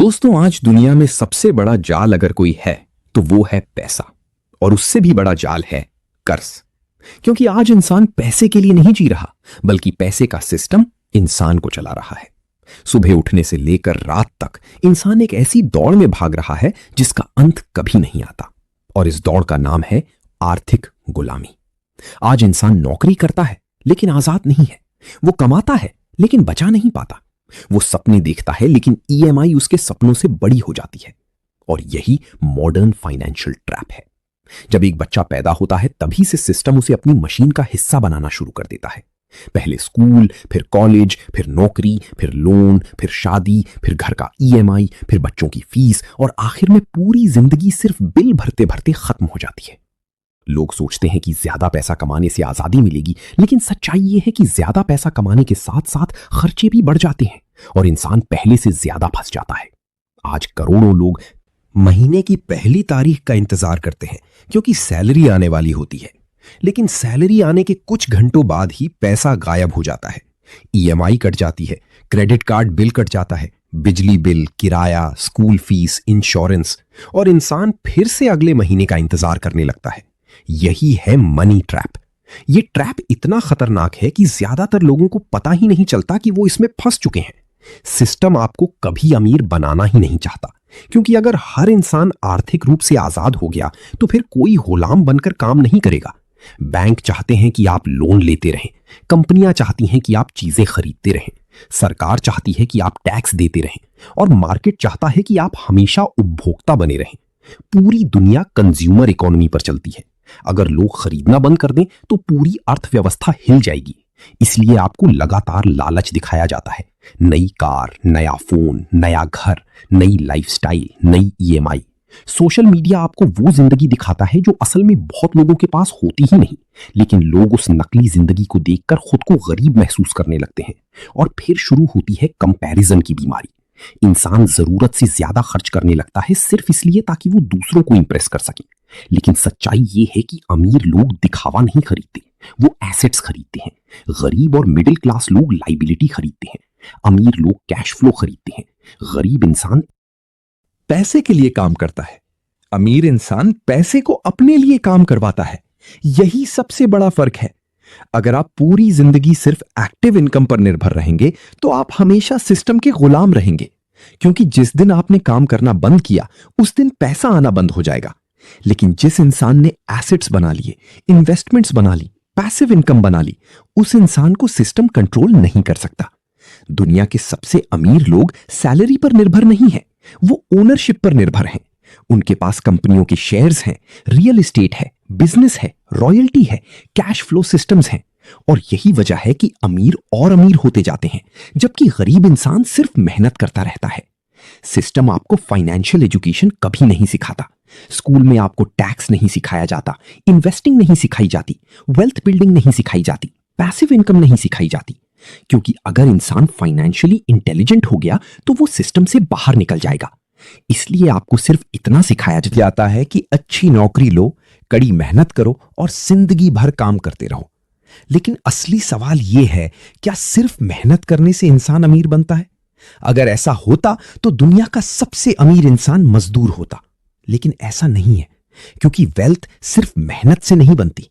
दोस्तों, आज दुनिया में सबसे बड़ा जाल अगर कोई है तो वो है पैसा। और उससे भी बड़ा जाल है कर्ज। क्योंकि आज इंसान पैसे के लिए नहीं जी रहा, बल्कि पैसे का सिस्टम इंसान को चला रहा है। सुबह उठने से लेकर रात तक इंसान एक ऐसी दौड़ में भाग रहा है जिसका अंत कभी नहीं आता। और इस दौड़ का नाम है आर्थिक गुलामी। आज इंसान नौकरी करता है लेकिन आजाद नहीं है। वो कमाता है लेकिन बचा नहीं पाता। वो सपने देखता है लेकिन ईएमआई उसके सपनों से बड़ी हो जाती है। और यही मॉडर्न फाइनेंशियल ट्रैप है। जब एक बच्चा पैदा होता है तभी से सिस्टम उसे अपनी मशीन का हिस्सा बनाना शुरू कर देता है। पहले स्कूल, फिर कॉलेज, फिर नौकरी, फिर लोन, फिर शादी, फिर घर का ईएमआई, फिर बच्चों की फीस, और आखिर में पूरी जिंदगी सिर्फ बिल भरते भरते खत्म हो जाती है। लोग सोचते हैं कि ज्यादा पैसा कमाने से आजादी मिलेगी, लेकिन सच्चाई यह है कि ज्यादा पैसा कमाने के साथ साथ खर्चे भी बढ़ जाते हैं और इंसान पहले से ज्यादा फंस जाता है। आज करोड़ों लोग महीने की पहली तारीख का इंतजार करते हैं क्योंकि सैलरी आने वाली होती है, लेकिन सैलरी आने के कुछ घंटों बाद ही पैसा गायब हो जाता है। ईएमआई कट जाती है, क्रेडिट कार्ड बिल कट जाता है, बिजली बिल, किराया, स्कूल फीस, इंश्योरेंस, और इंसान फिर से अगले महीने का इंतजार करने लगता है। यही है मनी ट्रैप। यह ट्रैप इतना खतरनाक है कि ज्यादातर लोगों को पता ही नहीं चलता कि वो इसमें फंस चुके हैं। सिस्टम आपको कभी अमीर बनाना ही नहीं चाहता, क्योंकि अगर हर इंसान आर्थिक रूप से आजाद हो गया तो फिर कोई गुलाम बनकर काम नहीं करेगा। बैंक चाहते हैं कि आप लोन लेते रहें, कंपनियां चाहती हैं कि आप चीजें खरीदते रहें, सरकार चाहती है कि आप टैक्स देते रहें, और मार्केट चाहता है कि आप हमेशा उपभोक्ता बने रहें। पूरी दुनिया कंज्यूमर इकोनॉमी पर चलती है। अगर लोग खरीदना बंद कर दें तो पूरी अर्थव्यवस्था हिल जाएगी। इसलिए आपको लगातार लालच दिखाया जाता है। नई कार, नया फोन, नया घर, नई लाइफस्टाइल, नई ईएमआई। सोशल मीडिया आपको वो जिंदगी दिखाता है जो असल में बहुत लोगों के पास होती ही नहीं, लेकिन लोग उस नकली जिंदगी को देखकर खुद को गरीब महसूस करने लगते हैं। और फिर शुरू होती है कंपैरिजन की बीमारी। इंसान जरूरत से ज्यादा खर्च करने लगता है सिर्फ इसलिए ताकि वो दूसरों को इंप्रेस कर सके। लेकिन सच्चाई ये है कि अमीर लोग दिखावा नहीं खरीदते, वो एसेट्स खरीदते हैं। गरीब और मिडिल क्लास लोग लाइबिलिटी खरीदते हैं। अमीर लोग कैश फ्लो खरीदते हैं। गरीब इंसान पैसे के लिए काम करता है, अमीर इंसान पैसे को अपने लिए काम करवाता है। यही सबसे बड़ा फर्क है। अगर आप पूरी जिंदगी सिर्फ एक्टिव इनकम पर निर्भर रहेंगे तो आप हमेशा सिस्टम के गुलाम रहेंगे, क्योंकि जिस दिन आपने काम करना बंद किया उस दिन पैसा आना बंद हो जाएगा। लेकिन जिस इंसान ने एसेट्स बना लिए, इन्वेस्टमेंट्स बना ली, पैसिव इनकम बना ली, उस इंसान को सिस्टम कंट्रोल नहीं कर सकता। दुनिया के सबसे अमीर लोग सैलरी पर निर्भर नहीं है, वो ओनरशिप पर निर्भर हैं। उनके पास कंपनियों के शेयर्स हैं, रियल एस्टेट है, बिजनेस है, रॉयल्टी है, कैश फ्लो सिस्टम्स हैं। और यही वजह है कि अमीर और अमीर होते जाते हैं, जबकि गरीब इंसान सिर्फ मेहनत करता रहता है। सिस्टम आपको फाइनेंशियल एजुकेशन कभी नहीं सिखाता। स्कूल में आपको टैक्स नहीं सिखाया जाता, इन्वेस्टिंग नहीं सिखाई जाती, वेल्थ बिल्डिंग नहीं सिखाई जाती, पैसिव इनकम नहीं सिखाई जाती। क्योंकि अगर इंसान फाइनेंशियली इंटेलिजेंट हो गया तो वो सिस्टम से बाहर निकल जाएगा। इसलिए आपको सिर्फ इतना सिखाया जाता है कि अच्छी नौकरी लो, कड़ी मेहनत करो और जिंदगी भर काम करते रहो। लेकिन असली सवाल यह है, क्या सिर्फ मेहनत करने से इंसान अमीर बनता है? अगर ऐसा होता तो दुनिया का सबसे अमीर इंसान मजदूर होता। लेकिन ऐसा नहीं है, क्योंकि वेल्थ सिर्फ मेहनत से नहीं बनती।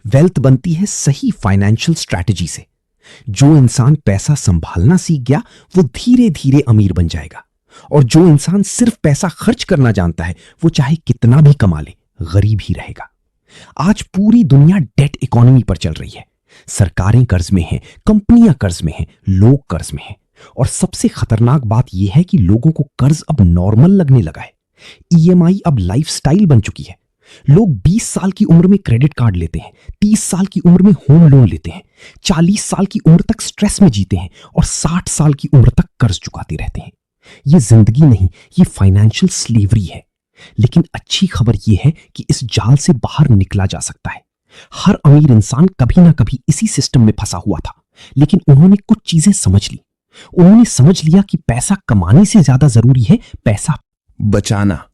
वेल्थ बनती है सही फाइनेंशियल स्ट्रैटेजी से। जो इंसान पैसा संभालना सीख गया वो धीरे धीरे अमीर बन जाएगा, और जो इंसान सिर्फ पैसा खर्च करना जानता है वो चाहे कितना भी कमा ले गरीब ही रहेगा। आज पूरी दुनिया डेट इकोनॉमी पर चल रही है। सरकारें कर्ज में हैं, कंपनियां कर्ज में हैं, लोग कर्ज में हैं। और सबसे खतरनाक बात यह है कि लोगों को कर्ज अब नॉर्मल लगने लगा है। ईएमआई अब लाइफस्टाइल बन चुकी है। लोग 20 साल की उम्र में क्रेडिट कार्ड लेते हैं, 30 साल की उम्र में होम लोन लेते हैं, 40 साल की उम्र तक स्ट्रेस में जीते हैं, और 60 साल की उम्र तक कर्ज चुकाते रहते हैं। ये जिंदगी नहीं, ये फाइनेंशियल स्लेवरी है। लेकिन अच्छी खबर यह है कि इस जाल से बाहर निकला जा सकता है। हर अमीर इंसान कभी ना कभी इसी सिस्टम में फंसा हुआ था, लेकिन उन्होंने कुछ चीजें समझ ली। उन्होंने समझ लिया कि पैसा कमाने से ज्यादा जरूरी है पैसा बचाना।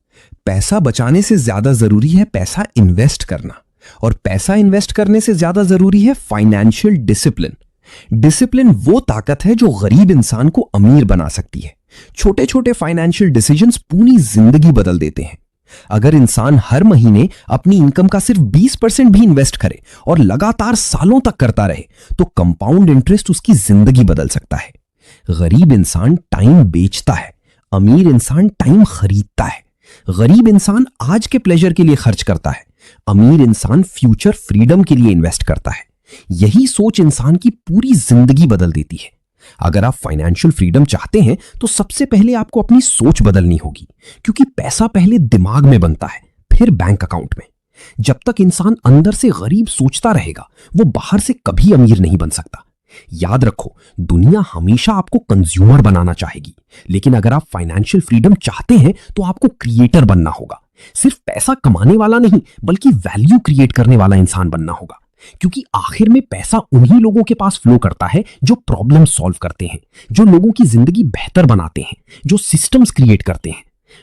पैसा बचाने से ज्यादा जरूरी है पैसा इन्वेस्ट करना, और पैसा इन्वेस्ट करने से ज्यादा जरूरी है फाइनेंशियल डिसिप्लिन। डिसिप्लिन वो ताकत है जो गरीब इंसान को अमीर बना सकती है, छोटे छोटे फाइनेंशियल डिसीजंस पूरी जिंदगी बदल देते हैं। अगर इंसान हर महीने अपनी इनकम का सिर्फ 20% भी इन्वेस्ट करे और लगातार सालों तक करता रहे तो कंपाउंड इंटरेस्ट उसकी जिंदगी बदल सकता है। गरीब इंसान टाइम बेचता है, अमीर इंसान टाइम खरीदता है। गरीब इंसान आज के प्लेजर के लिए खर्च करता है, अमीर इंसान फ्यूचर फ्रीडम के लिए इन्वेस्ट करता है। यही सोच इंसान की पूरी जिंदगी बदल देती है। अगर आप फाइनेंशियल फ्रीडम चाहते हैं तो सबसे पहले आपको अपनी सोच बदलनी होगी, क्योंकि पैसा पहले दिमाग में बनता है, फिर बैंक अकाउंट में। जब तक इंसान अंदर से गरीब सोचता रहेगा, वो बाहर से कभी अमीर नहीं बन सकता। याद रखो, दुनिया हमेशा आपको कंज्यूमर बनाना चाहेगी, लेकिन अगर आप फाइनेंशियल फ्रीडम चाहते हैं तो आपको क्रिएटर बनना होगा। सिर्फ पैसा कमाने वाला नहीं, बल्कि वैल्यू क्रिएट करने वाला इंसान बनना होगा, क्योंकि आखिर में पैसा उन्हीं लोगों के पास फ्लो करता है जो प्रॉब्लम सॉल्व करते हैं, जो लोगों की जिंदगी बेहतर बनाते हैं, जो सिस्टम्स क्रिएट करते हैं।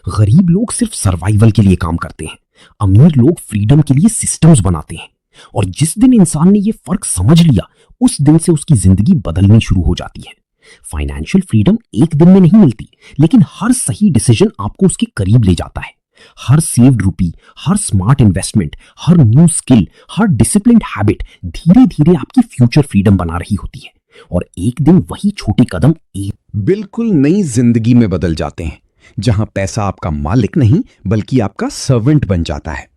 गरीब लोग सिर्फ सर्वाइवल के लिए काम करते हैं, अमीर लोग फ्रीडम के लिए सिस्टम्स बनाते हैं। और जिस दिन इंसान ने यह फर्क समझ लिया, उस दिन से उसकी जिंदगी बदलनी शुरू हो जाती है। फाइनेंशियल फ्रीडम एक दिन में नहीं मिलती, लेकिन हर सही डिसीजन आपको उसके करीब ले जाता है। हर सेव्ड रुपी, हर स्मार्ट इन्वेस्टमेंट, हर न्यू स्किल, हर डिसिप्लिन्ड हैबिट धीरे धीरे आपकी फ्यूचर फ्रीडम बना रही होती है। और एक दिन वही छोटे कदम एक बिल्कुल नई जिंदगी में बदल जाते हैं, जहां पैसा आपका मालिक नहीं बल्कि आपका सर्वेंट बन जाता है।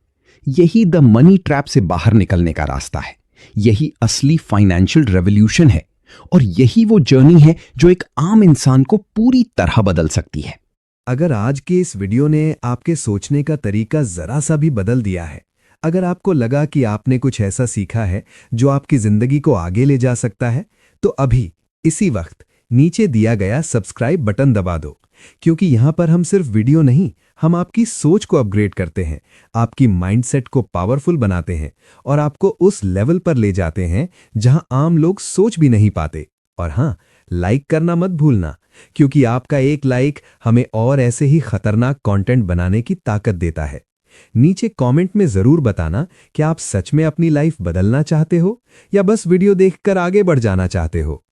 यही द मनी ट्रैप से बाहर निकलने का रास्ता है। यही असली फाइनेंशियल रेवोल्यूशन है, और यही वो जर्नी है जो एक आम इंसान को पूरी तरह बदल सकती है। अगर आज के इस वीडियो ने आपके सोचने का तरीका जरा सा भी बदल दिया है, अगर आपको लगा कि आपने कुछ ऐसा सीखा है जो आपकी जिंदगी को आगे ले जा सकता है, तो अभी इसी वक्त नीचे दिया गया सब्सक्राइब बटन दबा दो, क्योंकि यहां पर हम सिर्फ वीडियो नहीं, हम आपकी सोच को अपग्रेड करते हैं, आपकी माइंडसेट को पावरफुल बनाते हैं और आपको उस लेवल पर ले जाते हैं जहां आम लोग सोच भी नहीं पाते। और हाँ, लाइक करना मत भूलना, क्योंकि आपका एक लाइक हमें और ऐसे ही खतरनाक कंटेंट बनाने की ताकत देता है। नीचे कमेंट में जरूर बताना कि आप सच में अपनी लाइफ बदलना चाहते हो या बस वीडियो देखकर आगे बढ़ जाना चाहते हो।